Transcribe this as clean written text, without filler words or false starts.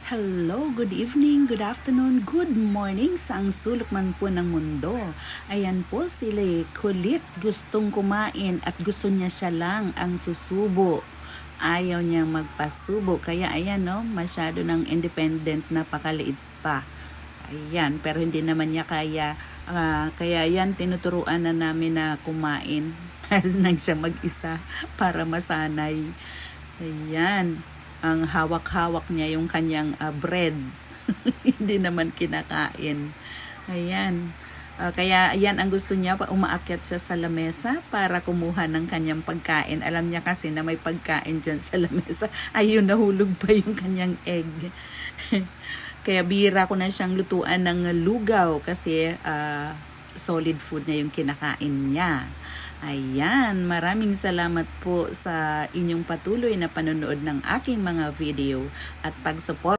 Hello, good evening, good afternoon, good morning sa ang sulok man po ng mundo. Ayan po sila kulit, gustong kumain at gusto niya siya lang ang susubo. Ayaw niyang magpasubo. Kaya ayan no, masyado ng independent na pakaliit pa. Ayan, pero hindi naman niya kaya. Kaya yan, tinuturuan na namin na kumain. Nang siya mag-isa para masanay. Ayan, ang hawak-hawak niya yung kanyang bread. Hindi naman kinakain. Ayan. Kaya ayan ang gusto niya, umaakyat siya sa lamesa para kumuha ng kanyang pagkain. Alam niya kasi na may pagkain dyan sa lamesa. Ayun, nahulog pa yung kanyang egg. Kaya bihira ko na siyang lutuan ng lugaw kasi solid food na yung kinakain niya. Ayan, maraming salamat po sa inyong patuloy na panonood ng aking mga video at pag-support